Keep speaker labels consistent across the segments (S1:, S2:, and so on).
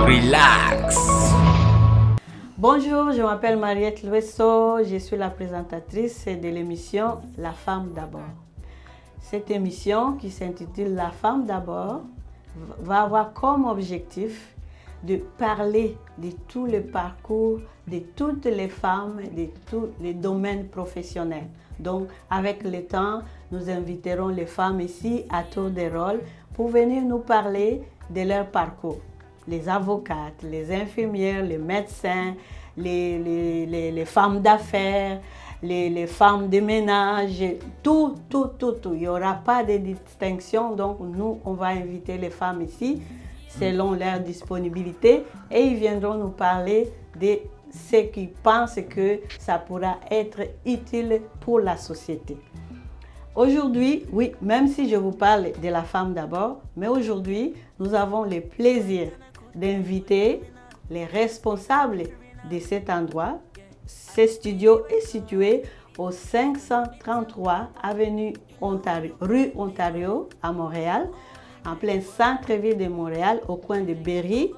S1: Relax.
S2: Bonjour, je m'appelle Mariette Loiseau, je suis la présentatrice de l'émission La Femme d'abord. Cette émission qui s'intitule La Femme d'abord va avoir comme objectif de parler de tout le parcours de toutes les femmes, de tous les domaines professionnels. Donc, avec le temps, nous inviterons les femmes ici à tour de rôle pour venir nous parler de leur parcours. Les avocates, les infirmières, les médecins, les femmes d'affaires, les femmes de ménage, tout. Il n'y aura pas de distinction. Donc, nous, on va inviter les femmes ici selon leur disponibilité et ils viendront nous parler de ce qu'ils pensent que ça pourra être utile pour la société. Aujourd'hui, oui, même si je vous parle de la femme d'abord, mais aujourd'hui, nous avons le plaisir d'inviter les responsables de cet endroit. Ce studio est situé au 533 avenue Ontario, rue Ontario à Montréal, en plein centre-ville de Montréal, au coin de Berry,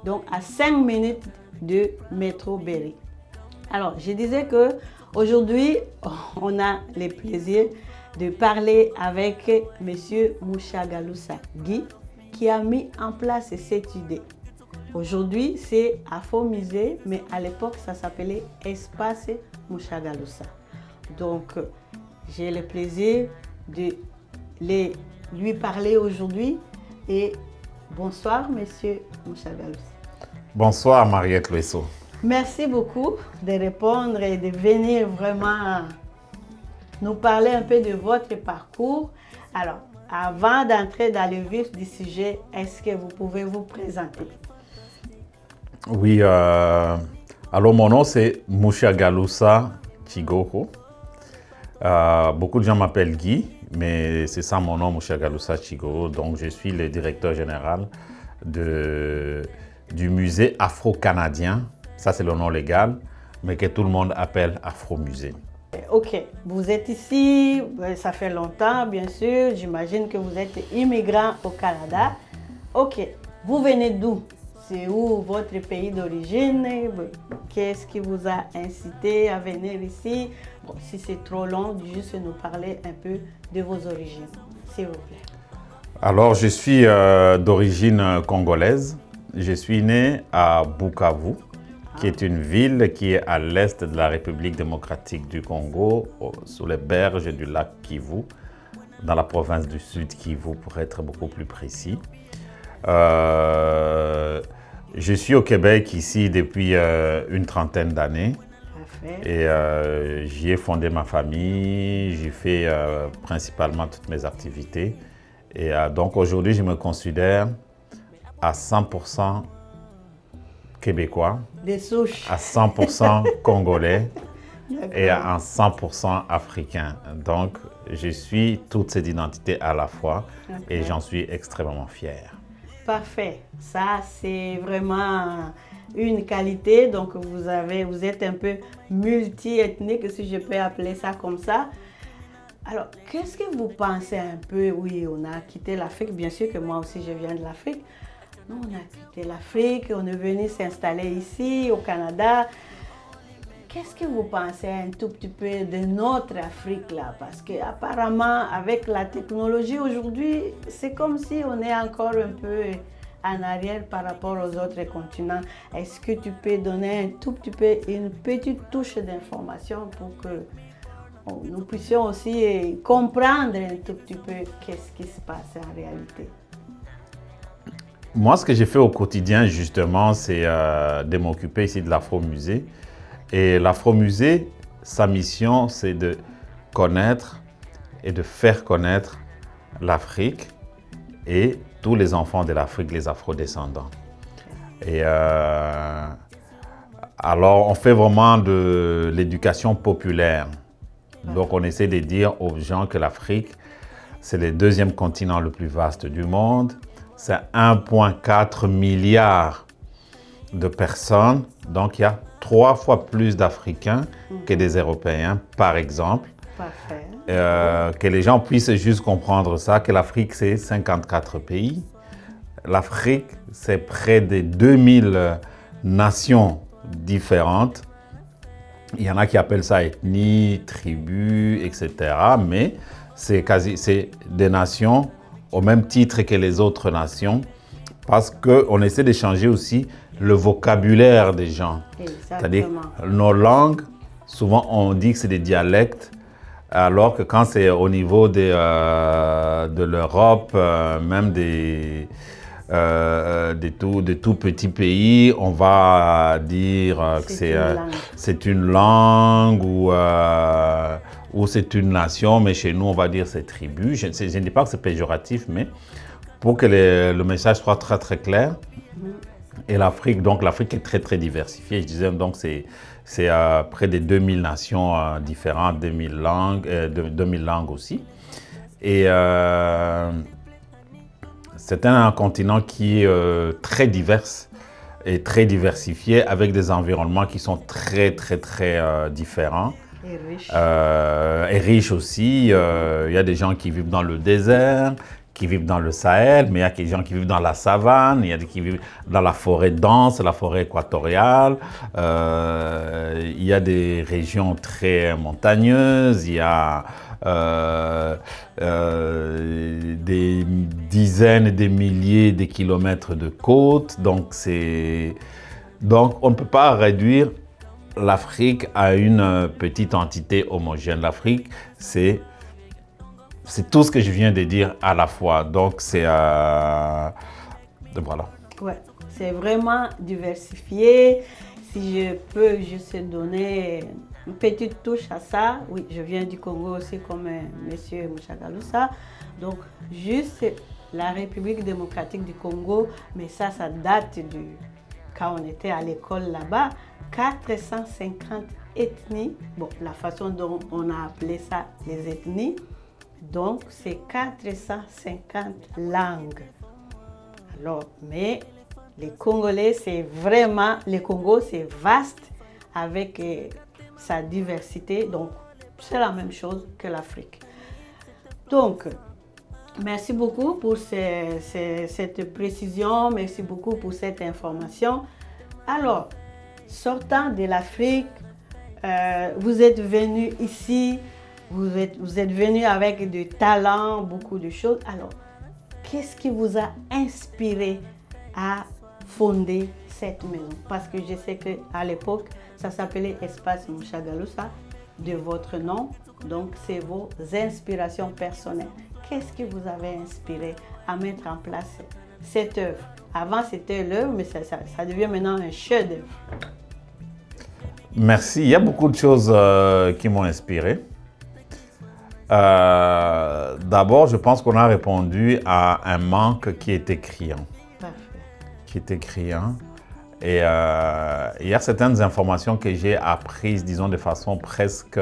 S2: donc à 5 minutes de métro Berry. Alors, je disais que aujourd'hui, on a le plaisir de parler avec M. Mushagalusa Guy, qui a mis en place cette idée. Aujourd'hui, c'est Afro-Musée, mais à l'époque, ça s'appelait Espace Mushagalusa. Donc, j'ai le plaisir de lui parler aujourd'hui. Et bonsoir, Monsieur Mushagalusa.
S3: Bonsoir, Mariette Loiseau.
S2: Merci beaucoup de répondre et de venir vraiment nous parler un peu de votre parcours. Alors, avant d'entrer dans le vif du sujet, est-ce que vous pouvez vous présenter?
S3: Oui, alors mon nom c'est Mushagalusa Chigoko. Beaucoup de gens m'appellent Guy, mais c'est ça mon nom, Mushagalusa Chigoko. Donc je suis le directeur général du musée afro-canadien. Ça c'est le nom légal, mais que tout le monde appelle Afro-Musée.
S2: Ok, vous êtes ici, ça fait longtemps bien sûr, j'imagine que vous êtes immigrant au Canada. Ok, vous venez d'où? C'est où votre pays d'origine? Qu'est-ce qui vous a incité à venir ici? Bon, si c'est trop long, juste nous parler un peu de vos origines, s'il vous plaît.
S3: Alors je suis d'origine congolaise. Je suis né à Bukavu, qui est une ville qui est à l'est de la République démocratique du Congo, sous les berges du lac Kivu, dans la province du Sud Kivu, pour être beaucoup plus précis. Je suis au Québec ici depuis une trentaine d'années. Et j'y ai fondé ma famille, j'y fais principalement toutes mes activités. Et donc aujourd'hui, je me considère à 100% québécois,
S2: des souches,
S3: à 100% congolais et à 100% africain. Donc, je suis toutes ces identités à la fois et j'en suis extrêmement fier.
S2: Parfait. Ça, c'est vraiment une qualité. Donc, vous êtes un peu multi-ethnique, si je peux appeler ça comme ça. Alors, qu'est-ce que vous pensez un peu? Oui, on a quitté l'Afrique. Bien sûr que moi aussi, je viens de l'Afrique. Nous, on a quitté l'Afrique, on est venu s'installer ici, au Canada. Qu'est-ce que vous pensez un tout petit peu de notre Afrique là? Parce qu'apparemment, avec la technologie aujourd'hui, c'est comme si on est encore un peu en arrière par rapport aux autres continents. Est-ce que tu peux donner un tout petit peu, une petite touche d'information pour que nous puissions aussi comprendre un tout petit peu qu'est-ce qui se passe en réalité?
S3: Moi, ce que j'ai fait au quotidien, justement, c'est de m'occuper ici de l'Afro-Musée. Et l'Afro-Musée, sa mission, c'est de connaître et de faire connaître l'Afrique et tous les enfants de l'Afrique, les Afro-descendants. Et alors, on fait vraiment de l'éducation populaire. Donc, on essaie de dire aux gens que l'Afrique, c'est le deuxième continent le plus vaste du monde. C'est 1,4 milliard de personnes. Donc, il y a 3 fois plus d'Africains que des Européens, par exemple.
S2: Parfait.
S3: Que les gens puissent juste comprendre ça, que l'Afrique, c'est 54 pays. l'Afrique, c'est près de 2000 nations différentes. Il y en a qui appellent ça ethnie, tribu, etc. Mais c'est des nations au même titre que les autres nations parce qu'on essaie d'échanger aussi le vocabulaire des gens. C'est-à-dire nos langues, souvent on dit que c'est des dialectes, alors que quand c'est au niveau de l'Europe, même des tout petits pays, on va dire que c'est une langue ou c'est une nation, mais chez nous on va dire c'est tribu. Je ne dis pas que c'est péjoratif, mais pour que le message soit très très clair. Et l'Afrique est très très diversifiée. Je disais donc c'est près de 2000 nations différentes, 2000 langues aussi. Et c'est un continent qui est très divers et très diversifié avec des environnements qui sont très très très différents.
S2: Et riche.
S3: Et riches aussi. Il y a des gens qui vivent dans le désert, qui vivent dans le Sahel, mais il y a des gens qui vivent dans la savane, il y a des qui vivent dans la forêt dense, la forêt équatoriale. Il y a des régions très montagneuses, il y a des dizaines et des milliers de kilomètres de côtes. Donc on ne peut pas réduire l'Afrique à une petite entité homogène. L'Afrique, c'est tout ce que je viens de dire à la fois. Donc, voilà.
S2: Ouais, c'est vraiment diversifié. Si je peux juste donner une petite touche à ça. Oui, je viens du Congo aussi comme M. Mouchagalousa. Donc, juste la République démocratique du Congo, mais ça date quand on était à l'école là-bas. 450 ethnies. Bon, la façon dont on a appelé ça les ethnies. Donc, c'est 450 langues. Alors, mais les Congolais, le Congo, c'est vaste avec sa diversité. Donc, c'est la même chose que l'Afrique. Donc, merci beaucoup pour cette précision. Merci beaucoup pour cette information. Alors, sortant de l'Afrique, vous êtes venu ici. Vous êtes venu avec du talent, beaucoup de choses. Alors, qu'est-ce qui vous a inspiré à fonder cette maison? Parce que je sais qu'à l'époque, ça s'appelait Espace Mouchagalousa, de votre nom. Donc, c'est vos inspirations personnelles. Qu'est-ce qui vous avait inspiré à mettre en place cette œuvre? Avant, c'était l'œuvre, mais ça devient maintenant un chef-d'œuvre.
S3: Merci. Il y a beaucoup de choses qui m'ont inspiré. D'abord, je pense qu'on a répondu à un manque qui était criant.
S2: Parfait.
S3: Qui était criant. Et il y a certaines informations que j'ai apprises, disons, de façon presque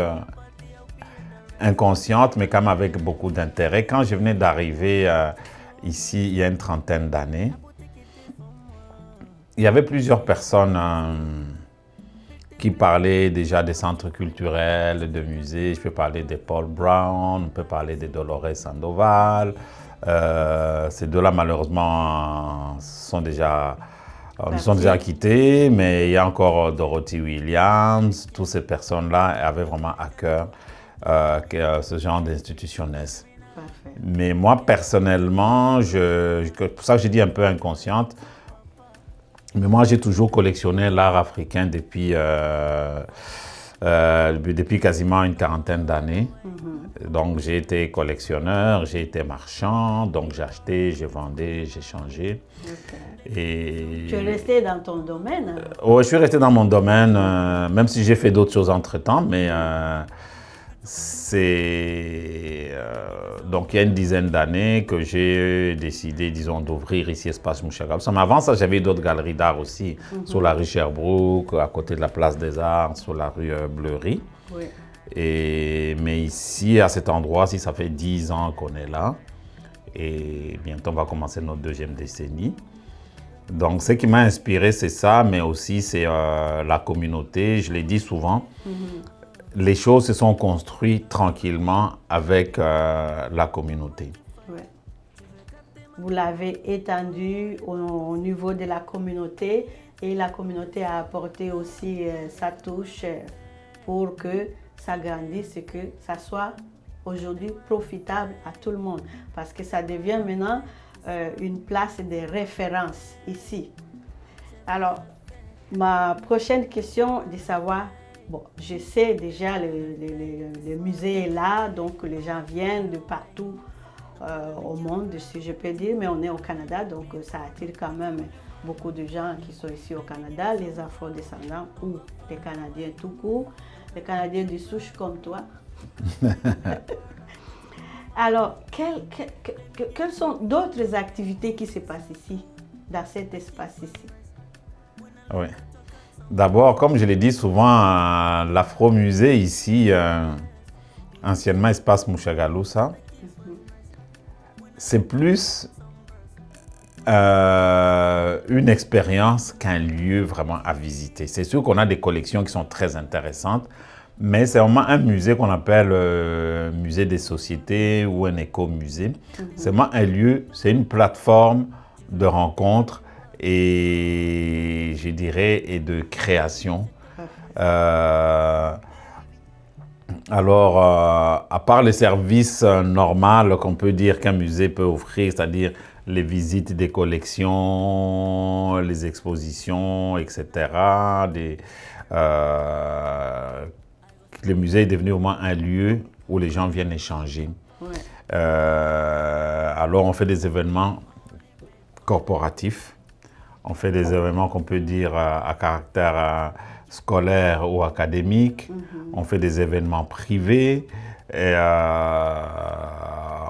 S3: inconsciente, mais quand même avec beaucoup d'intérêt. Quand je venais d'arriver ici, il y a une trentaine d'années, il y avait plusieurs personnes qui parlaient déjà des centres culturels, de musées. Je peux parler de Paul Brown, on peut parler de Dolores Sandoval. Ces deux-là, malheureusement, sont déjà quittés, mais il y a encore Dorothy Williams. Toutes ces personnes-là avaient vraiment à cœur que ce genre d'institution naisse. Mais moi, personnellement, c'est pour ça que j'ai dit un peu inconsciente, mais moi, j'ai toujours collectionné l'art africain depuis quasiment une quarantaine d'années. Donc, j'ai été collectionneur, j'ai été marchand, donc j'ai acheté, j'ai vendu, j'ai changé. Et
S2: tu es resté dans ton domaine?
S3: Oui, je suis resté dans mon domaine, même si j'ai fait d'autres choses entre-temps, mais donc il y a une dizaine d'années que j'ai décidé, disons, d'ouvrir ici Espace Mouchagalousa. Mais avant ça, j'avais d'autres galeries d'art aussi, sur la rue Sherbrooke, à côté de la place des Arts, sur la rue Bleury.
S2: Oui.
S3: Mais ici, à cet endroit-ci, ça fait 10 ans qu'on est là. Et bientôt, on va commencer notre deuxième décennie. Donc, ce qui m'a inspiré, c'est ça, mais aussi c'est la communauté. Je l'ai dit souvent. Les choses se sont construites tranquillement avec la communauté.
S2: Ouais. vous l'avez étendu au niveau de la communauté et la communauté a apporté aussi sa touche pour que ça grandisse et que ça soit aujourd'hui profitable à tout le monde. Parce que ça devient maintenant une place de référence ici. Alors, ma prochaine question est de savoir, bon, je sais déjà le musée est là, donc les gens viennent de partout au monde, si je peux dire, mais on est au Canada, donc ça attire quand même beaucoup de gens qui sont ici au Canada, les afro-descendants ou les Canadiens tout court, les Canadiens de souche comme toi. Alors, quelles sont d'autres activités qui se passent ici, dans cet espace ici?
S3: Oui. D'abord, comme je l'ai dit souvent, l'Afro-Musée ici, anciennement Espace Mushagalusa, c'est plus une expérience qu'un lieu vraiment à visiter. C'est sûr qu'on a des collections qui sont très intéressantes, mais c'est vraiment un musée qu'on appelle musée des sociétés ou un écomusée. C'est vraiment un lieu, c'est une plateforme de rencontres et je dirais et de création. Alors, à part les services normaux qu'on peut dire qu'un musée peut offrir, c'est-à-dire les visites des collections, les expositions, etc. Le musée est devenu au moins un lieu où les gens viennent échanger. Ouais. Alors, on fait des événements corporatifs. On fait des événements qu'on peut dire à caractère scolaire ou académique. On fait des événements privés. Et,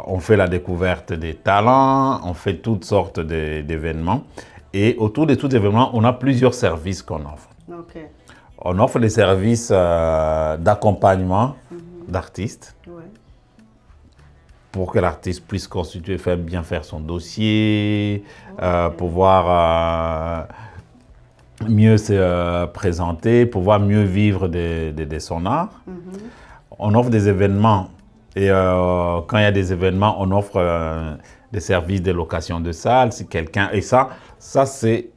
S3: on fait la découverte des talents. On fait toutes sortes d'événements. Et autour de tous les événements, on a plusieurs services qu'on offre. Okay. On offre des services d'accompagnement d'artistes. Ouais. Pour que l'artiste puisse constituer, bien faire son dossier, pouvoir mieux se présenter, pouvoir mieux vivre de son art. On offre des événements et quand il y a des événements, on offre des services de location de salles, si quelqu'un... Et ça c'est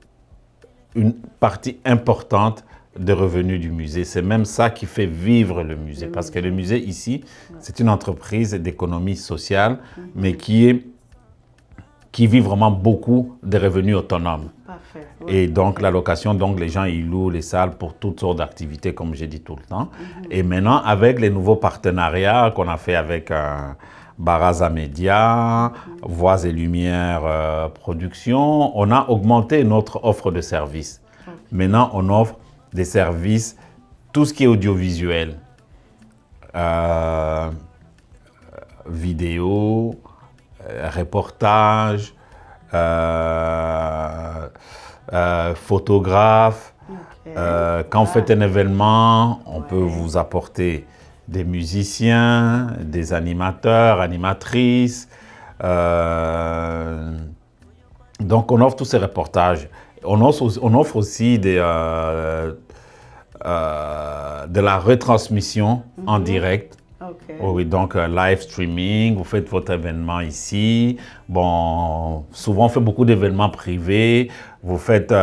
S3: une partie importante des revenus du musée. C'est même ça qui fait vivre le musée. Parce que le musée ici, c'est une entreprise d'économie sociale, mais qui vit vraiment beaucoup de revenus autonomes. Parfait. Oui. Et donc, la location, donc les gens, ils louent les salles pour toutes sortes d'activités, comme j'ai dit tout le temps. Et maintenant, avec les nouveaux partenariats qu'on a fait avec Baraza Média, Voix et Lumière Production, on a augmenté notre offre de services. Maintenant, on offre des services, tout ce qui est audiovisuel, vidéo, reportage, photographe. Quand on fait un événement, on peut vous apporter des musiciens, des animateurs, animatrices. Donc, on offre tous ces reportages. On offre aussi de la retransmission en direct. Okay. Oui, donc live streaming, vous faites votre événement ici. Bon, souvent on fait beaucoup d'événements privés. Vous faites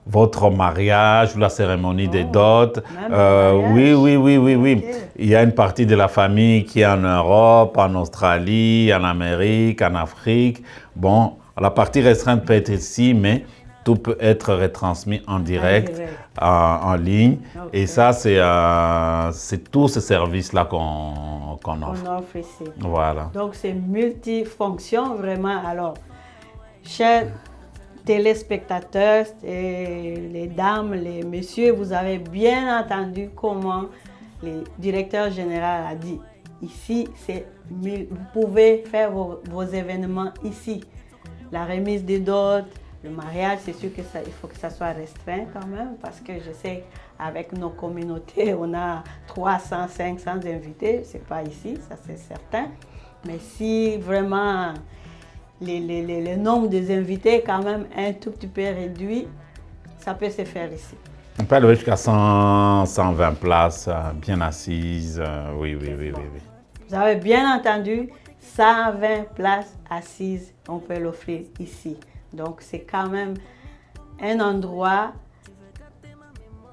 S3: votre mariage ou la cérémonie des dots. Oui. Okay. Il y a une partie de la famille qui est en Europe, en Australie, en Amérique, en Afrique. Bon, la partie restreinte peut être ici, mais tout peut être retransmis en direct, en ligne. Okay. Et ça, c'est tous ces services-là qu'on offre.
S2: On offre ici.
S3: Voilà.
S2: Donc, c'est multifonction, vraiment. Alors, chers téléspectateurs, et les dames, les messieurs, vous avez bien entendu comment le directeur général a dit. Ici, vous pouvez faire vos événements ici. La remise des dots, le mariage, c'est sûr qu'il faut que ça soit restreint quand même, parce que je sais qu'avec nos communautés, on a 300, 500 invités. Ce n'est pas ici, ça c'est certain. Mais si vraiment le nombre des invités est quand même un tout petit peu réduit, ça peut se faire ici.
S3: On peut aller jusqu'à 100, 120 places, bien assises. Oui.
S2: Vous avez bien entendu, 120 places assises, on peut l'offrir ici. Donc c'est quand même un endroit,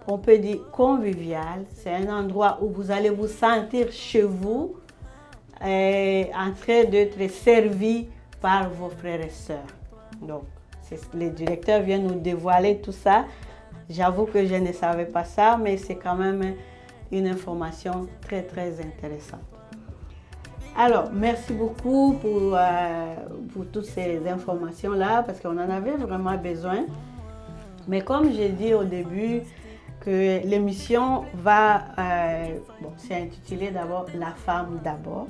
S2: on peut dire convivial. C'est un endroit où vous allez vous sentir chez vous, en train d'être servi par vos frères et sœurs. Donc le directeur vient nous dévoiler tout ça. J'avoue que je ne savais pas ça, mais c'est quand même une information très très intéressante. Alors, merci beaucoup pour toutes ces informations-là, parce qu'on en avait vraiment besoin. Mais comme j'ai dit au début, que l'émission va, c'est intitulé d'abord « La femme d'abord ».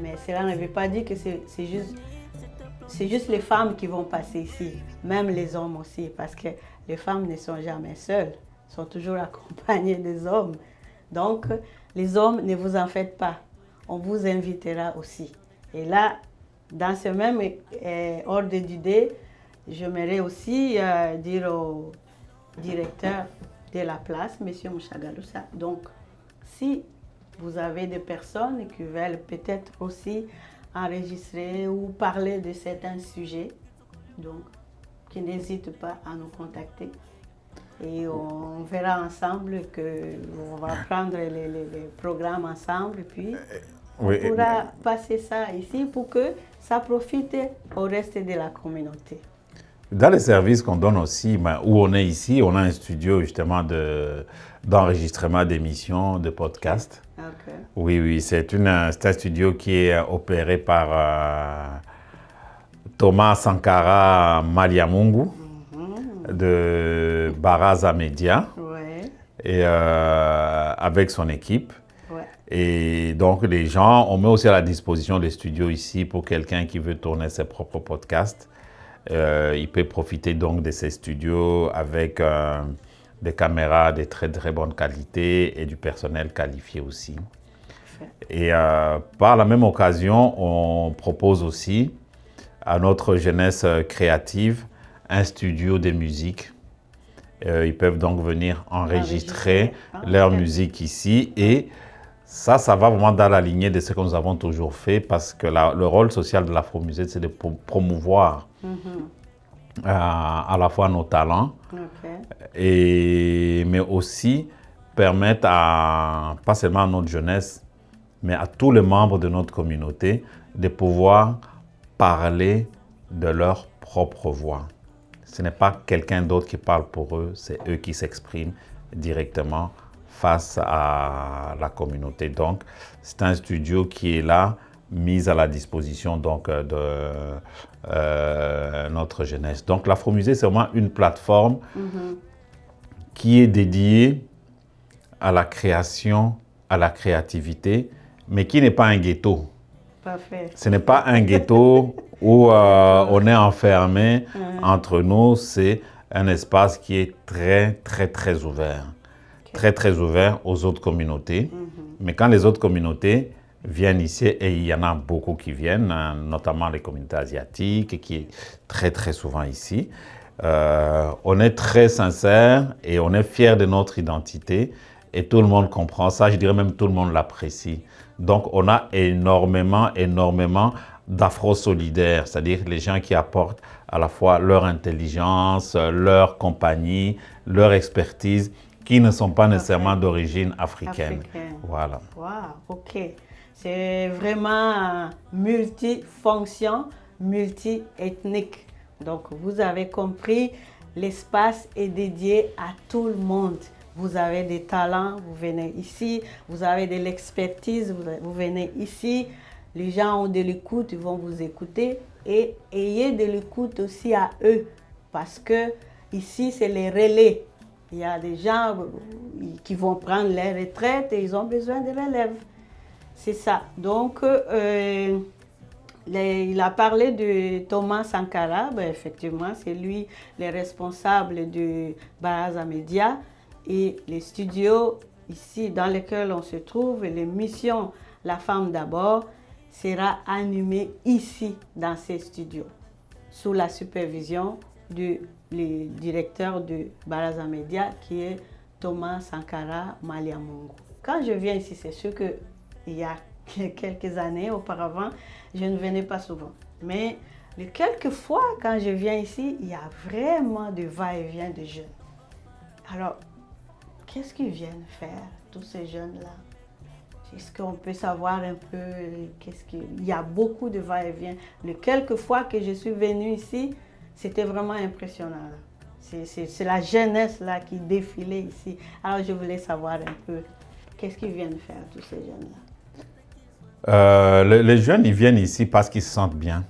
S2: Mais cela ne veut pas dire que c'est juste les femmes qui vont passer ici, même les hommes aussi, parce que les femmes ne sont jamais seules, sont toujours accompagnées des hommes. Donc, les hommes, ne vous en faites pas, on vous invitera aussi. Et là, dans ce même ordre d'idée, j'aimerais aussi dire au directeur de la place, M. Mouchagaloussa, donc, si vous avez des personnes qui veulent peut-être aussi enregistrer ou parler de certains sujets, donc, qui n'hésitent pas à nous contacter. Et on verra ensemble qu'on va prendre les programmes ensemble et puis on pourra passer ça ici pour que ça profite au reste de la communauté.
S3: Dans les services qu'on donne aussi, où on est ici, on a un studio justement d'enregistrement d'émissions, de podcasts.
S2: Okay.
S3: Oui, c'est un studio qui est opéré par Thomas Sankara Maliamungu de Baraza Media, et avec son équipe. Ouais. Et donc les gens, on met aussi à la disposition des studios ici pour quelqu'un qui veut tourner ses propres podcasts. Il peut profiter donc de ces studios avec des caméras de très très bonne qualité et du personnel qualifié aussi. Et par la même occasion, on propose aussi à notre jeunesse créative un studio de musique. Ils peuvent donc venir enregistrer leur musique ici et ça va vraiment dans la lignée de ce que nous avons toujours fait parce que le rôle social de l'Afromusée, c'est de promouvoir à la fois nos talents, mais aussi permettre pas seulement à notre jeunesse, mais à tous les membres de notre communauté de pouvoir parler de leur propre voix. Ce n'est pas quelqu'un d'autre qui parle pour eux, c'est eux qui s'expriment directement face à la communauté. Donc, c'est un studio qui est là, mis à la disposition donc, de notre jeunesse. Donc, l'Afromusée, c'est vraiment une plateforme qui est dédiée à la création, à la créativité, mais qui n'est pas un ghetto.
S2: Parfait.
S3: Ce n'est pas un ghetto où on est enfermé entre nous, c'est un espace qui est très, très, très ouvert. Très, très ouvert aux autres communautés. Mais quand les autres communautés viennent ici, et il y en a beaucoup qui viennent, notamment les communautés asiatiques, qui est très, très souvent ici, on est très sincère et on est fier de notre identité et tout le monde comprend ça, je dirais même tout le monde l'apprécie. Donc on a énormément d'afro-solidaires, c'est-à-dire les gens qui apportent à la fois leur intelligence, leur compagnie, leur expertise, qui ne sont pas nécessairement d'origine africaine. Voilà.
S2: Wow, ok. C'est vraiment multifonction, multi-ethnique. Donc, vous avez compris, l'espace est dédié à tout le monde. Vous avez des talents, vous venez ici. Vous avez de l'expertise, vous venez ici. Les gens ont de l'écoute, ils vont vous écouter. Et ayez de l'écoute aussi à eux. Parce que ici, c'est les relais. Il y a des gens qui vont prendre leur retraite et ils ont besoin de relève. C'est ça. Donc, il a parlé de Thomas Sankara. Ben, effectivement, c'est lui le responsable de Baraza Media. Et les studios ici dans lesquels on se trouve, l'émission La Femme d'abord sera animée ici dans ces studios, sous la supervision du directeur de Baraza Media qui est Thomas Sankara Maliamungu. Quand je viens ici, c'est sûr qu'il y a quelques années auparavant, je ne venais pas souvent. Mais les quelques fois quand je viens ici, il y a vraiment de va-et-vient de jeunes. Alors, qu'est-ce qu'ils viennent faire, tous ces jeunes-là? Est-ce qu'on peut savoir un peu il y a beaucoup de va-et-vient. Les quelques fois que je suis venue ici, c'était vraiment impressionnant. C'est la jeunesse là qui défilait ici. Alors je voulais savoir un peu qu'est-ce qu'ils viennent faire, tous ces jeunes-là.
S3: Les jeunes, ils viennent ici parce qu'ils se sentent bien.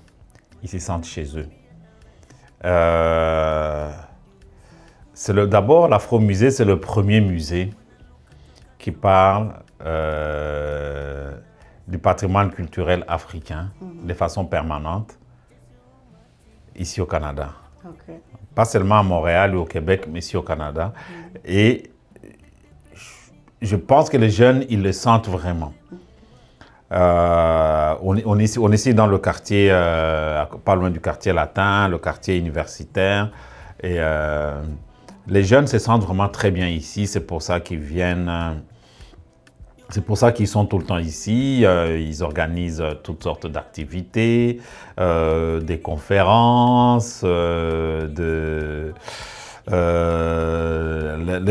S3: Ils se sentent chez eux. D'abord, l'Afro-Musée, c'est le premier musée qui parle du patrimoine culturel africain de façon permanente ici au Canada.
S2: Okay.
S3: Pas seulement à Montréal ou au Québec, mais ici au Canada. Et je pense que les jeunes, ils le sentent vraiment. On est ici dans le quartier, pas loin du quartier latin, le quartier universitaire. Et les jeunes se sentent vraiment très bien ici. C'est pour ça qu'ils viennent. C'est pour ça qu'ils sont tout le temps ici. Ils organisent toutes sortes d'activités, des conférences, les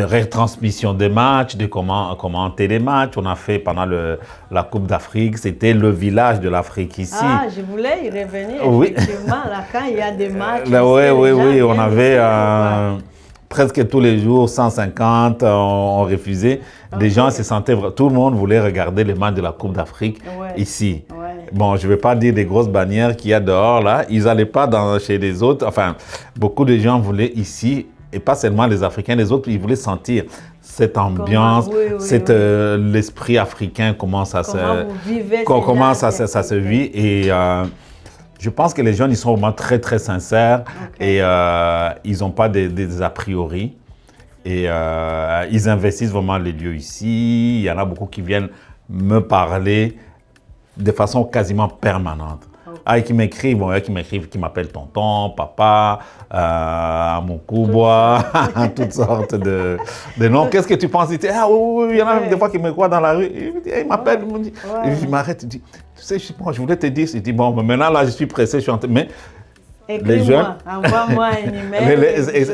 S3: retransmissions des matchs, de commenter les matchs. On a fait pendant la Coupe d'Afrique, c'était le village de l'Afrique ici.
S2: Ah, je voulais y revenir,
S3: oui.
S2: Effectivement, là, quand il y a des matchs.
S3: Oui, on avait presque tous les jours, 150 ont refusé. Okay. Des gens se sentaient, tout le monde voulait regarder les matchs de la Coupe d'Afrique ici. Ouais. Bon, je ne vais pas dire des grosses bannières qu'il y a dehors, là. Ils n'allaient pas chez les autres. Enfin, beaucoup de gens voulaient ici, et pas seulement les Africains, les autres, ils voulaient sentir cette ambiance, l'esprit africain, comment ça se vit. Et je pense que les jeunes, ils sont vraiment très, très sincères et ils n'ont pas des a priori. Et ils investissent vraiment les lieux ici. Il y en a beaucoup qui viennent me parler de façon quasiment permanente. Okay. Qui m'écrivent, qui m'appellent tonton, papa, Moukouboua, toutes sortes de noms. Qu'est-ce que tu penses? Il y en a même des fois qui me croient dans la rue. Ils m'appellent, ils me disent, et je m'arrête, je dis, tu sais, je voulais te dire, je dis, bon, maintenant là, je suis pressé, je suis en train, mais les jeunes,
S2: envoie-moi un email.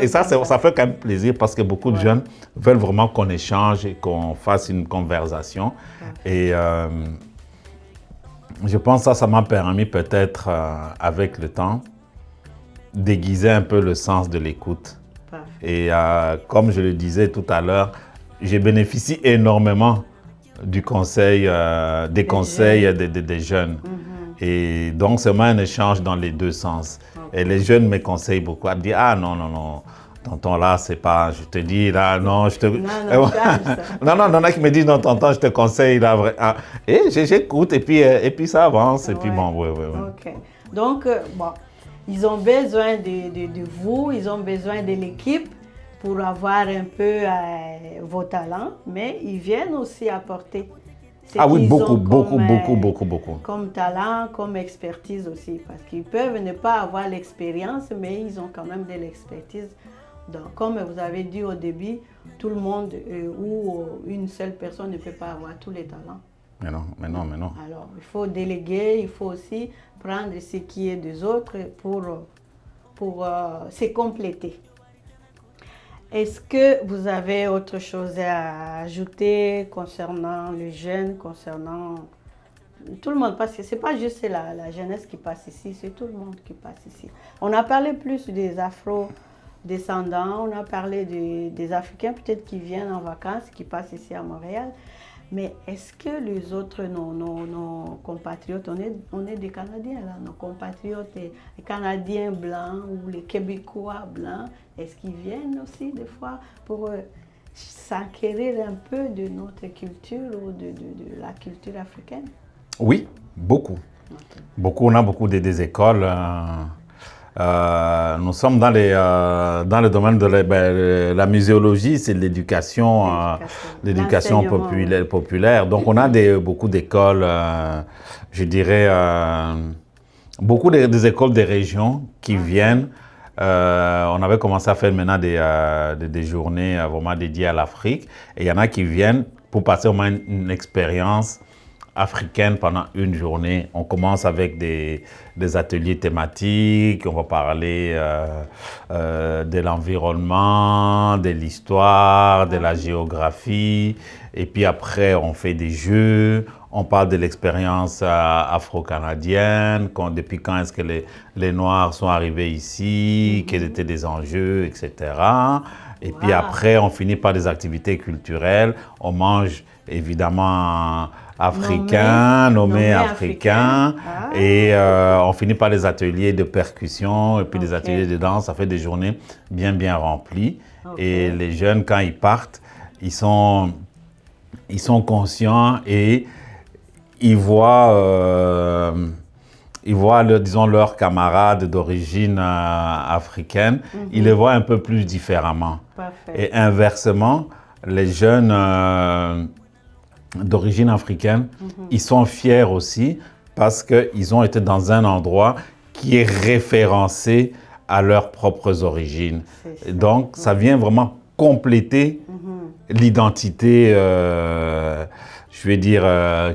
S3: Et ça fait quand même plaisir parce que beaucoup de jeunes veulent vraiment qu'on échange et qu'on fasse une conversation. Et je pense que ça m'a permis peut-être, avec le temps, d'aiguiser un peu le sens de l'écoute. Et comme je le disais tout à l'heure, je bénéficie énormément du conseil, des conseils des jeunes. Et donc, c'est un échange dans les deux sens. Et les jeunes me conseillent beaucoup. Ils me disent, ah non, tonton, là, c'est pas, je te dis, là, non, je te... Non, non, qui me disent, non, tonton, je te conseille, là, vrai. Ah. Et j'écoute, et puis ça avance, et puis bon, oui.
S2: OK. Donc, bon, ils ont besoin de vous, ils ont besoin de l'équipe pour avoir un peu vos talents, mais ils viennent aussi apporter.
S3: Oui, beaucoup.
S2: Comme talent, comme expertise aussi, parce qu'ils peuvent ne pas avoir l'expérience, mais ils ont quand même de l'expertise. Donc, comme vous avez dit au début, tout le monde ou une seule personne ne peut pas avoir tous les talents.
S3: Mais non.
S2: Alors, il faut déléguer, il faut aussi prendre ce qui est des autres pour se compléter. Est-ce que vous avez autre chose à ajouter concernant les jeunes, concernant tout le monde? Parce que ce n'est pas juste la jeunesse qui passe ici, c'est tout le monde qui passe ici. On a parlé plus des Afro-descendants, on a parlé des Africains peut-être qui viennent en vacances, qui passent ici à Montréal. Mais est-ce que les autres, nos compatriotes, on est des Canadiens là, nos compatriotes, les Canadiens blancs ou les Québécois blancs, est-ce qu'ils viennent aussi des fois pour s'enquérir un peu de notre culture ou de la culture africaine?
S3: Oui, beaucoup. Okay. Beaucoup, on a beaucoup des écoles. Nous sommes dans le domaine de la muséologie, c'est l'éducation populaire. Donc, on a beaucoup d'écoles, je dirais, beaucoup des écoles des régions qui viennent. On avait commencé à faire maintenant des journées vraiment dédiées à l'Afrique. Et il y en a qui viennent pour passer au moins une expérience africaine pendant une journée. On commence avec des ateliers thématiques, on va parler de l'environnement, de l'histoire, de la géographie. Et puis après, on fait des jeux, on parle de l'expérience afro-canadienne, depuis quand est-ce que les Noirs sont arrivés ici, quels étaient les enjeux, etc. Et puis après, on finit par des activités culturelles. On mange évidemment africain, nommé africain. Et on finit par des ateliers de percussion et puis des ateliers de danse. Ça fait des journées bien remplies. Et les jeunes, quand ils partent, ils sont conscients et ils voient disons, leurs camarades d'origine africaine, ils les voient un peu plus différemment. Et inversement, les jeunes d'origine africaine, ils sont fiers aussi parce qu'ils ont été dans un endroit qui est référencé à leurs propres origines. Donc, ça vient vraiment compléter l'identité, je vais dire,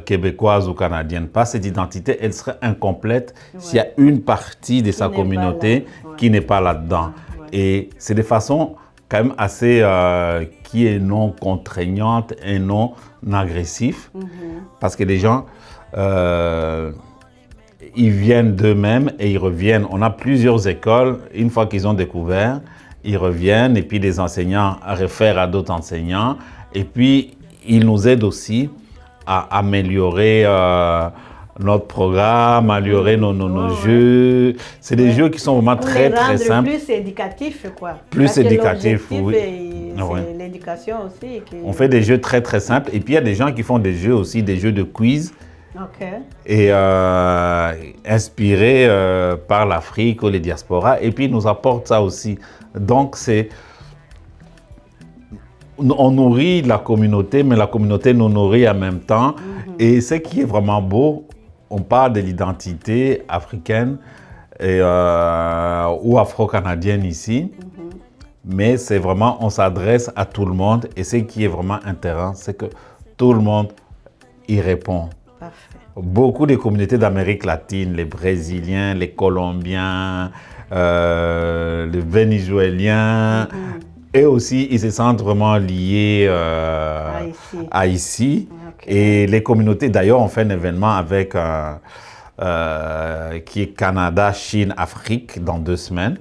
S3: québécoise ou canadienne. Pas cette identité, elle serait incomplète s'il y a une partie de sa communauté qui n'est pas là-dedans. Et c'est de façon quand même assez qui est non contraignante et non agressif, parce que les gens, ils viennent d'eux-mêmes et ils reviennent. On a plusieurs écoles, une fois qu'ils ont découvert, ils reviennent et puis les enseignants réfèrent à d'autres enseignants et puis ils nous aident aussi à améliorer notre programme, améliorer nos jeux. C'est des jeux qui sont vraiment très simples.
S2: Plus éducatifs, quoi.
S3: Plus éducatifs, oui.
S2: C'est l'éducation aussi.
S3: On fait des jeux très simples. Et puis il y a des gens qui font des jeux aussi, des jeux de quiz. Et inspirés par l'Afrique ou les diasporas. Et puis ils nous apportent ça aussi. Donc on nourrit la communauté, mais la communauté nous nourrit en même temps. Et ce qui est vraiment beau, on parle de l'identité africaine ou afro-canadienne ici, mais c'est vraiment, on s'adresse à tout le monde. Et ce qui est vraiment intéressant, c'est que tout le monde y répond. Beaucoup de communautés d'Amérique latine, les Brésiliens, les Colombiens, les Vénézuéliens, eux aussi, ils se sentent vraiment liés à ici. Et les communautés, d'ailleurs, on fait un événement avec qui est Canada, Chine, Afrique dans 2 semaines,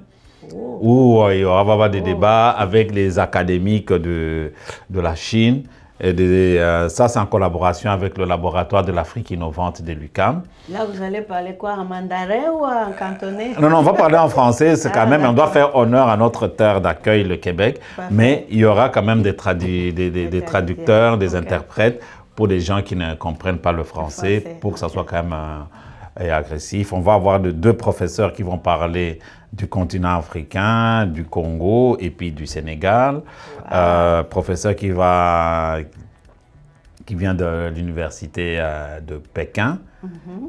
S3: où il y aura des débats avec les académiques de la Chine. Et ça, c'est en collaboration avec le laboratoire de l'Afrique innovante de l'UQAM.
S2: Là, vous allez parler quoi, en mandarin ou en cantonais?
S3: Non, on va parler en français. C'est quand même, on doit faire honneur à notre terre d'accueil, le Québec. Mais il y aura quand même des traducteurs, des interprètes pour des gens qui ne comprennent pas le français, pour que ça soit quand même agressif. On va avoir 2 professeurs qui vont parler du continent africain, du Congo et puis du Sénégal. Professeur qui vient de l'université de Pékin.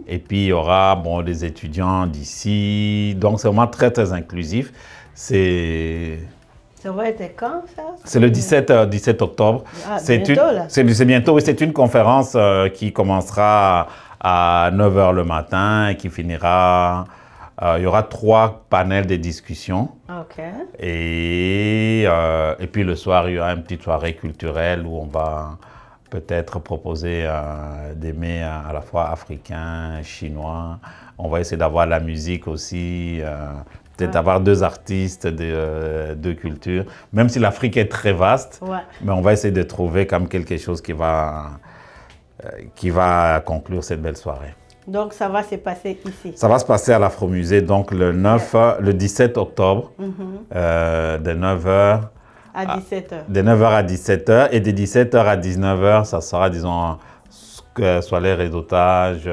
S3: Et puis il y aura des étudiants d'ici. Donc c'est vraiment très inclusif.
S2: Ça va être quand, ça?
S3: C'est le 17 octobre. C'est bientôt, là? C'est bientôt, oui. C'est une conférence qui commencera à 9h le matin et qui finira... il y aura 3 panels de discussion. Et puis le soir, il y aura une petite soirée culturelle où on va peut-être proposer des mets à la fois africains, chinois. On va essayer d'avoir la musique aussi, peut-être avoir 2 artistes de culture. Même si l'Afrique est très vaste, mais on va essayer de trouver comme quelque chose qui va conclure cette belle soirée.
S2: Donc, ça va se passer ici? Ça
S3: va se passer à l'Afro-Musée, donc le 17 octobre, de 9h
S2: à 17h.
S3: De 9h à 17h et de 17h à 19h, ça sera, disons, soirée réseautage,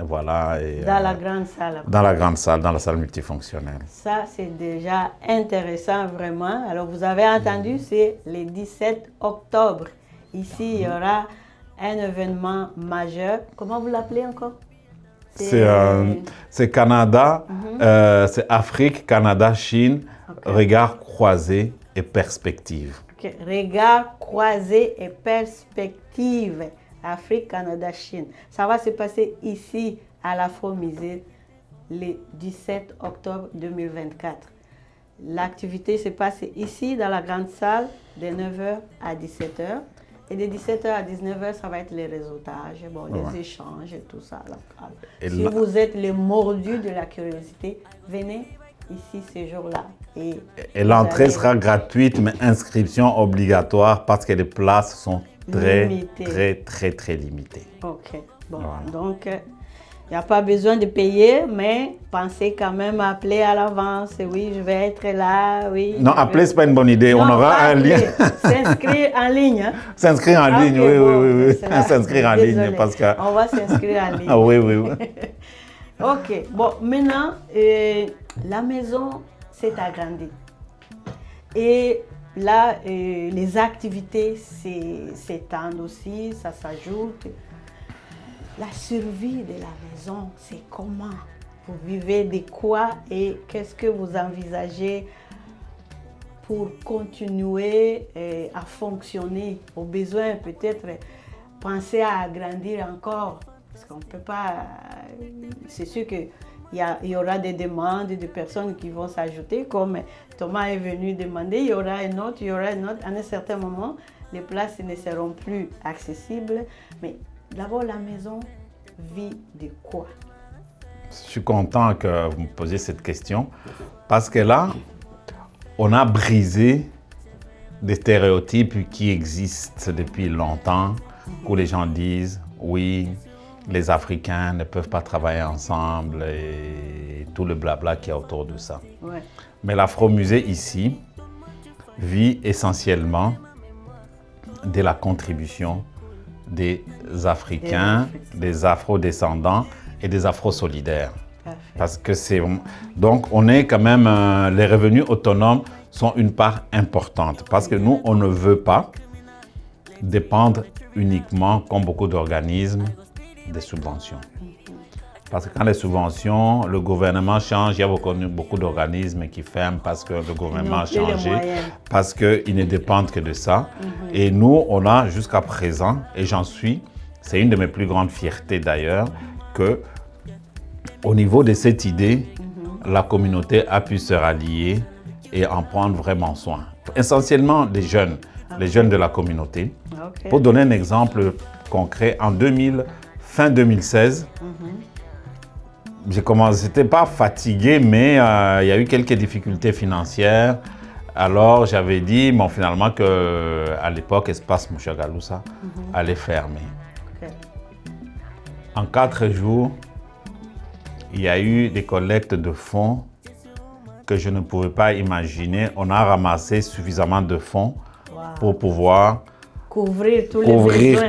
S3: voilà. Et,
S2: dans la grande salle?
S3: Dans la grande salle, dans la salle multifonctionnelle.
S2: Ça, c'est déjà intéressant, vraiment. Alors, vous avez entendu, c'est le 17 octobre. Ici, il y aura un événement majeur. Comment vous l'appelez encore?
S3: C'est Canada, c'est Afrique, Canada, Chine, regard croisé et perspective.
S2: Regard croisé et perspective. Afrique, Canada, Chine. Ça va se passer ici à l'Afro-Musée le 17 octobre 2024. L'activité se passe ici dans la grande salle de 9h à 17h. Et de 17h à 19h, ça va être les réseautage, bon, les échanges et tout ça. Si vous êtes les mordus de la curiosité, venez ici ces jours-là. Et
S3: l'entrée sera gratuite, mais inscription obligatoire parce que les places sont très limitées.
S2: Ok, bon, donc il n'y a pas besoin de payer, mais pensez quand même à appeler à l'avance. Oui, je vais être là, oui.
S3: Non, appeler, ce n'est pas une bonne idée.
S2: Non,
S3: on aura un lien.
S2: S'inscrire en ligne. Hein?
S3: S'inscrire en ligne,
S2: okay,
S3: oui.
S2: S'inscrire
S3: en ligne. Parce que...
S2: On va s'inscrire en ligne.
S3: Ah oui.
S2: Ok, bon, maintenant, la maison s'est agrandie. Et là, les activités s'étendent aussi, ça s'ajoute. La survie de la maison, c'est comment? Vous vivez de quoi et qu'est-ce que vous envisagez pour continuer à fonctionner? Au besoin, peut-être, penser à agrandir encore. Parce qu'on ne peut pas... C'est sûr qu'il y aura des demandes de personnes qui vont s'ajouter, comme Thomas est venu demander, il y aura une autre. À un certain moment, les places ne seront plus accessibles. Mais d'abord, la maison vit de quoi?
S3: Je suis content que vous me posiez cette question parce que là, on a brisé des stéréotypes qui existent depuis longtemps, où les gens disent oui, les Africains ne peuvent pas travailler ensemble et tout le blabla qu'il y a autour de ça.
S2: Ouais.
S3: Mais l'Afro-Musée ici vit essentiellement de la contribution des Africains, des Afro-descendants et des Afro-solidaires. Parce que c'est... Donc, on est quand même... les revenus autonomes sont une part importante. Parce que nous, on ne veut pas dépendre uniquement, comme beaucoup d'organismes, des subventions. Parce que quand les subventions, le gouvernement change, il y a beaucoup d'organismes qui ferment parce que le gouvernement a changé, parce qu'ils ne dépendent que de ça. Et nous, on a jusqu'à présent, et j'en suis, c'est une de mes plus grandes fiertés d'ailleurs, que au niveau de cette idée, la communauté a pu se rallier et en prendre vraiment soin. Essentiellement les jeunes de la communauté. Pour donner un exemple concret, en fin 2016, j'ai commencé, j'étais pas fatigué, mais il y a eu quelques difficultés financières. Alors j'avais dit, bon, finalement, qu'à l'époque, Espace Mushagalusa allait fermer. En 4 jours, il y a eu des collectes de fonds que je ne pouvais pas imaginer. On a ramassé suffisamment de fonds pour pouvoir
S2: couvrir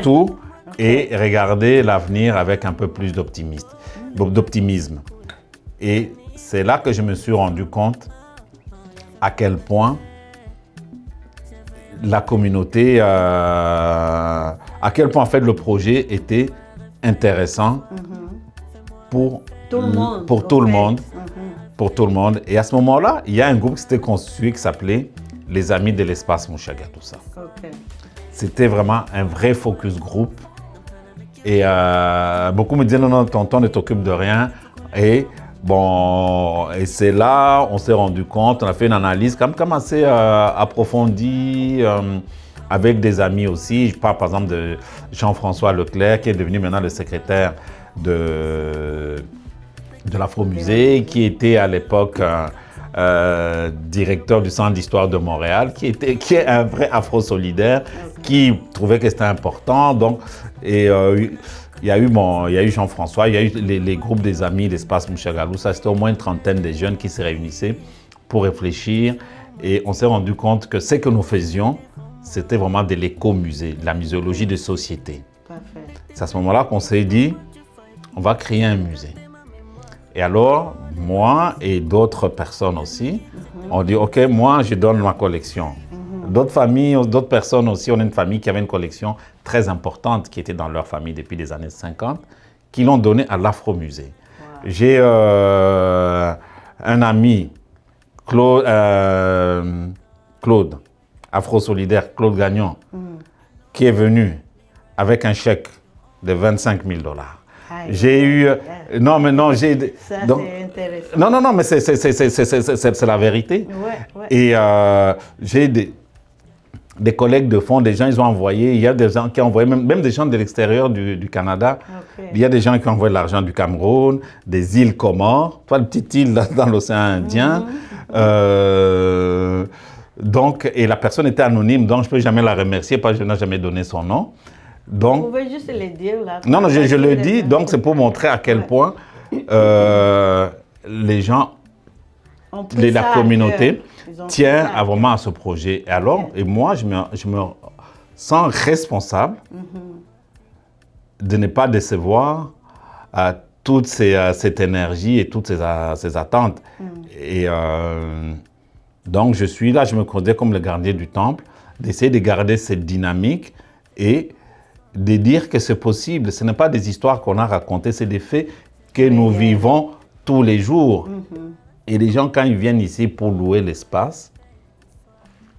S2: tout
S3: et regarder l'avenir avec un peu plus d'optimisme. Et c'est là que je me suis rendu compte à quel point la communauté, à quel point en fait le projet était intéressant pour tout le monde. Et à ce moment-là, il y a un groupe qui s'était constitué qui s'appelait les Amis de l'Espace Mushagalusa. C'était vraiment un vrai focus group. Et beaucoup me disaient, non, tonton, ne t'occupe de rien. Et bon, et c'est là, on s'est rendu compte, on a fait une analyse quand même assez approfondie avec des amis aussi. Je parle par exemple de Jean-François Leclerc, qui est devenu maintenant le secrétaire de l'Afro-Musée, qui était à l'époque directeur du Centre d'histoire de Montréal, qui est un vrai Afro-solidaire, qui trouvait que c'était important. Donc, et il y a eu Jean-François, il y a eu les groupes des amis d'Espace Mushagalusa. C'était au moins une trentaine de jeunes qui se réunissaient pour réfléchir. Et on s'est rendu compte que ce que nous faisions, c'était vraiment de l'écomusée, de la muséologie de société. C'est à ce moment-là qu'on s'est dit, on va créer un musée. Et alors, moi et d'autres personnes aussi, on dit, OK, moi, je donne ma collection. D'autres familles, d'autres personnes aussi, on a une famille qui avait une collection très importante qui était dans leur famille depuis les années 50, qui l'ont donnée à l'Afro-Musée. J'ai un ami, Claude, Afro-solidaire, Claude Gagnon, qui est venu avec un chèque de 25 000 $.
S2: Aïe,
S3: J'ai eu... Non, mais non, j'ai...
S2: Ça,
S3: donc,
S2: c'est intéressant.
S3: non, non, non, mais c'est la vérité.
S2: Ouais, ouais.
S3: Et j'ai des collègues de fonds, des gens, ils ont envoyé, il y a des gens qui ont envoyé, même des gens de l'extérieur du Canada,
S2: Ok.
S3: il y a des gens qui ont envoyé de l'argent du Cameroun, des îles Comores, toi, une petite île dans l'océan Indien. Donc, et la personne était anonyme, donc je ne peux jamais la remercier parce que je n'ai jamais donné son nom.
S2: Vous
S3: Donc,
S2: pouvez juste le dire là.
S3: non, non, je le dis, donc c'est pour montrer à quel point les gens
S2: On
S3: de
S2: prit
S3: la
S2: ça à
S3: communauté
S2: cœur. Ils ont pris
S3: tient
S2: ça à
S3: vraiment à ce projet. Et alors, et moi, je me sens responsable de ne pas décevoir toute cette énergie et toutes ces attentes. Et donc, je suis là, je me considère comme le gardien du temple, d'essayer de garder cette dynamique et de dire que c'est possible. Ce n'est pas des histoires qu'on a racontées, c'est des faits que nous vivons tous les jours. Et les gens, quand ils viennent ici pour louer l'espace,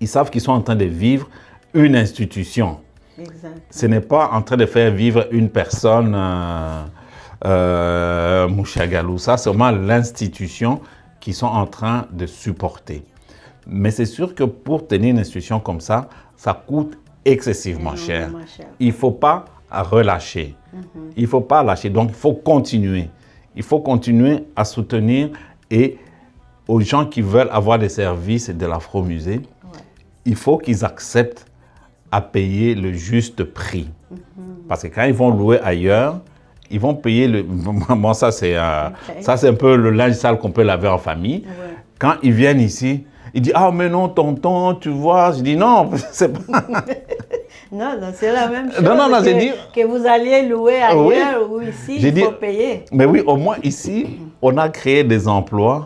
S3: ils savent qu'ils sont en train de vivre une institution.
S2: Exact.
S3: Ce n'est pas en train de faire vivre une personne Mouchagalou. Ça, c'est vraiment l'institution qu'ils sont en train de supporter. Mais c'est sûr que pour tenir une institution comme ça coûte excessivement cher. Il ne faut pas relâcher. Il ne faut pas lâcher. Donc, il faut continuer. Il faut continuer à soutenir et aux gens qui veulent avoir des services de l'Afro-Musée, il faut qu'ils acceptent à payer le juste prix. Parce que quand ils vont louer ailleurs, ils vont payer le... Bon, ça, c'est un peu le linge sale qu'on peut laver en famille.
S2: Ouais.
S3: Quand ils viennent ici, ils disent « Ah, mais non, tonton, tu vois. » Je dis « Non, c'est pas... »
S2: Non, non, c'est la même chose
S3: non, j'ai dit...
S2: que vous alliez louer ailleurs ou ici, il faut payer.
S3: Mais oui, au moins ici, on a créé des emplois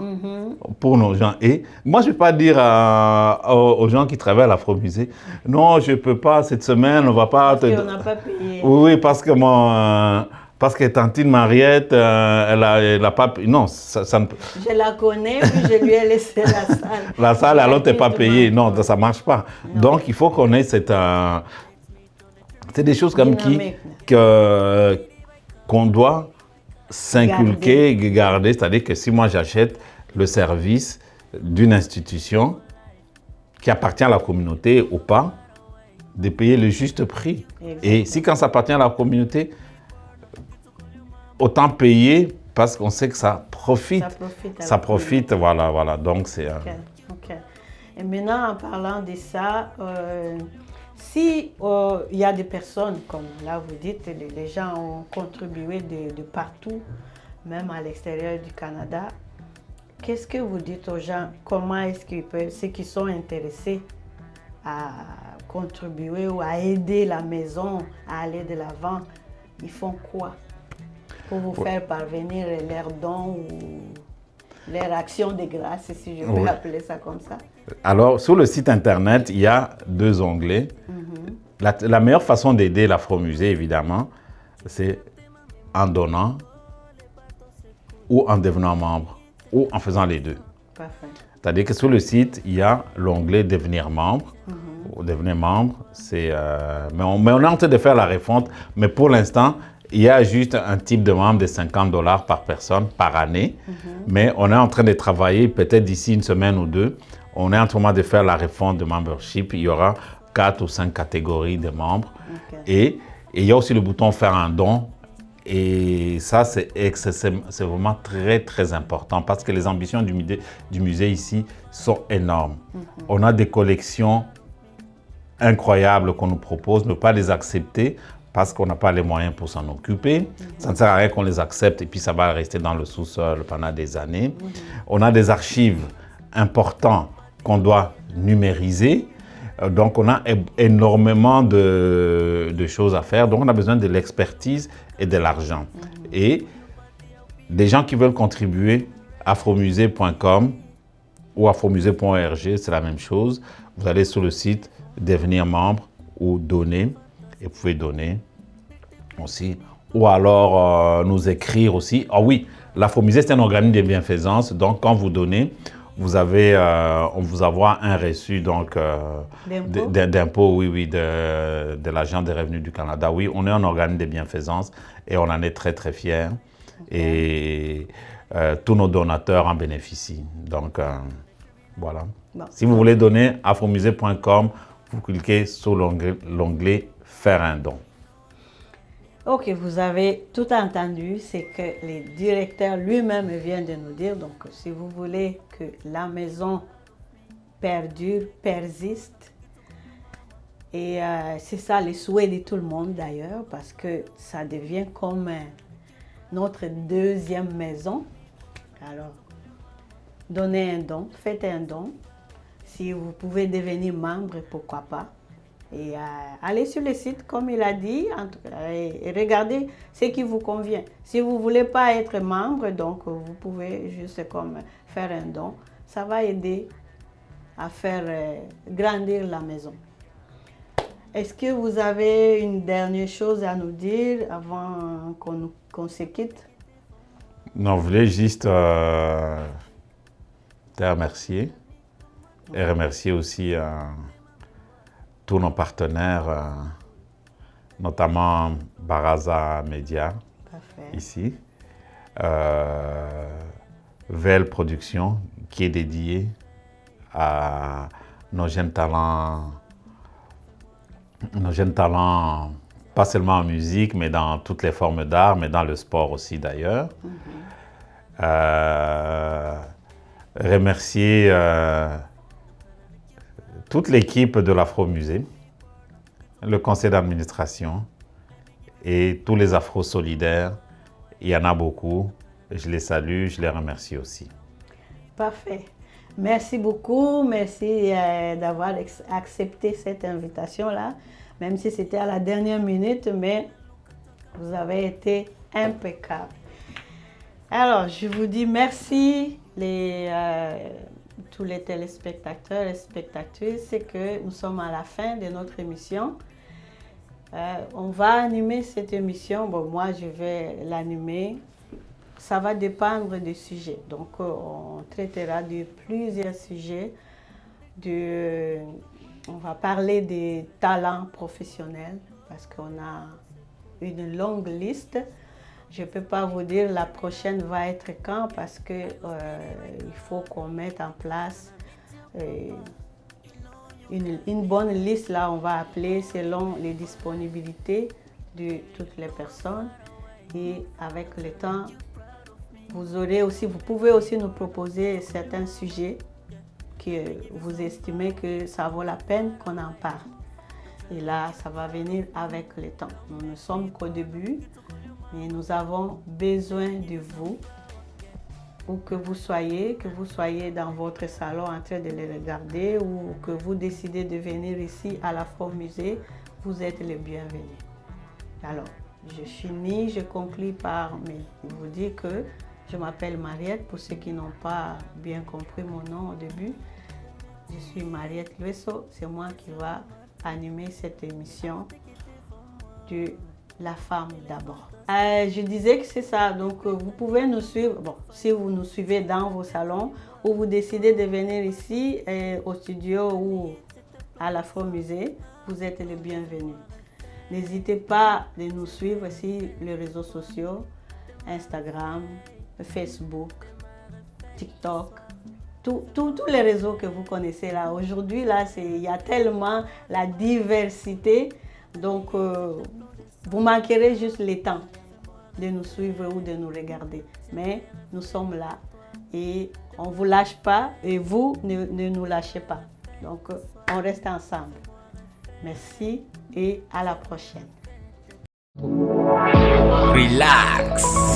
S3: pour nos gens. Et moi, je ne vais pas dire aux gens qui travaillent à l'Afro-Musée, non, je ne peux pas, cette semaine, on ne va pas...
S2: Parce qu'on n'a pas payé.
S3: Oui, parce que parce que Tantine Mariette, elle a pas... Non, ça ne peut...
S2: Je la connais, puis je lui ai laissé la salle.
S3: La salle, alors tu n'es pas payé. Non, ça ne marche pas. Non. Donc, il faut qu'on ait cette... c'est des choses comme qu'on doit s'inculquer, garder. C'est-à-dire que si moi j'achète le service d'une institution qui appartient à la communauté ou pas, de payer le juste prix. Exactement. Et si quand ça appartient à la communauté, autant payer parce qu'on sait que ça profite. Ça profite, voilà. Donc c'est...
S2: Ok. Et maintenant, en parlant de ça, si il y a des personnes, comme là vous dites, les gens ont contribué de partout, même à l'extérieur du Canada, qu'est-ce que vous dites aux gens? Comment est-ce qu'ils peuvent, ceux qui sont intéressés à contribuer ou à aider la maison à aller de l'avant, ils font quoi pour vous faire parvenir leurs dons ou leur action de grâce, si je peux appeler ça comme ça?
S3: Alors, sur le site internet, il y a 2 onglets. La meilleure façon d'aider l'Afro-Musée, évidemment, c'est en donnant ou en devenant membre ou en faisant les 2.
S2: Parfait.
S3: C'est-à-dire que sur le site, il y a l'onglet devenir membre. Devenir membre, c'est... mais on est en train de faire la refonte, mais pour l'instant, il y a juste un type de membre de 50 $ par personne par année. Mais on est en train de travailler, peut-être d'ici une semaine ou 2, on est en train de faire la refonte de membership. Il y aura 4 ou 5 catégories de membres. Et il y a aussi le bouton faire un don. Et ça, c'est vraiment très, très important parce que les ambitions du musée ici sont énormes. On a des collections incroyables qu'on nous propose, ne pas les accepter parce qu'on n'a pas les moyens pour s'en occuper. Ça ne sert à rien qu'on les accepte et puis ça va rester dans le sous-sol pendant des années. On a des archives importantes qu'on doit numériser. Donc, on a énormément de choses à faire. Donc, on a besoin de l'expertise et de l'argent. Et des gens qui veulent contribuer, afromusée.com ou afromusée.org, c'est la même chose. Vous allez sur le site, devenir membre ou donner. Et vous pouvez donner aussi. Ou alors nous écrire aussi. Ah oui, l'Afro-Musée, c'est un organisme de bienfaisance. Donc, quand vous donnez, on vous envoie un reçu donc d'impôt, oui, de l'Agence des revenus du Canada. Oui, on est un organisme de bienfaisance et on en est très, très fiers. Okay. Et tous nos donateurs en bénéficient. Donc, voilà. Bon. Si vous voulez donner, afromusée.com, vous cliquez sur l'onglet « Faire un don ».
S2: Ok, vous avez tout entendu, c'est que le directeur lui-même vient de nous dire. Donc, si vous voulez que la maison perdure, persiste, et c'est ça le souhait de tout le monde d'ailleurs, parce que ça devient comme notre deuxième maison. Alors, donnez un don, faites un don. Si vous pouvez devenir membre, pourquoi pas. Et allez sur le site, comme il a dit, en tout cas, et regardez ce qui vous convient. Si vous ne voulez pas être membre, donc vous pouvez juste comme faire un don. Ça va aider à faire grandir la maison. Est-ce que vous avez une dernière chose à nous dire avant qu'on se quitte?
S3: Non, je voulais juste te remercier et remercier aussi tous nos partenaires, notamment Baraza Media, ici, VEL Production, qui est dédié à nos jeunes talents, pas seulement en musique, mais dans toutes les formes d'art, mais dans le sport aussi d'ailleurs. Remercier toute l'équipe de l'Afro-Musée, le conseil d'administration et tous les Afro-solidaires. Il y en a beaucoup. Je les salue, je les remercie aussi.
S2: Parfait. Merci beaucoup. Merci d'avoir accepté cette invitation-là, même si c'était à la dernière minute, mais vous avez été impeccable. Alors, je vous dis merci, tous les téléspectateurs et spectatrices, c'est que nous sommes à la fin de notre émission. On va animer cette émission. Bon, moi, je vais l'animer. Ça va dépendre des sujets. Donc, on traitera de plusieurs sujets. On va parler des talents professionnels parce qu'on a une longue liste. Je ne peux pas vous dire la prochaine va être quand parce qu'il faut qu'on mette en place une bonne liste. Là, on va appeler selon les disponibilités de toutes les personnes. Et avec le temps, vous pouvez aussi nous proposer certains sujets que vous estimez que ça vaut la peine qu'on en parle. Et là, ça va venir avec le temps. Nous ne sommes qu'au début. Et nous avons besoin de vous, où que vous soyez dans votre salon en train de les regarder ou que vous décidez de venir ici à l'Afro-Musée, vous êtes les bienvenus. Alors, je finis, je conclue par vous dire que je m'appelle Mariette, pour ceux qui n'ont pas bien compris mon nom au début. Je suis Mariette Lueso, c'est moi qui va animer cette émission de La Femme d'abord. Je disais que c'est ça, donc vous pouvez nous suivre, si vous nous suivez dans vos salons ou vous décidez de venir ici au studio ou à l'Afro-Musée, vous êtes les bienvenus. N'hésitez pas de nous suivre sur les réseaux sociaux, Instagram, Facebook, TikTok, tous les réseaux que vous connaissez là. Aujourd'hui, là, il y a tellement la diversité, donc vous manquerez juste le temps de nous suivre ou de nous regarder. Mais nous sommes là et on ne vous lâche pas et vous ne nous lâchez pas. Donc, on reste ensemble. Merci et à la prochaine.
S1: Relax.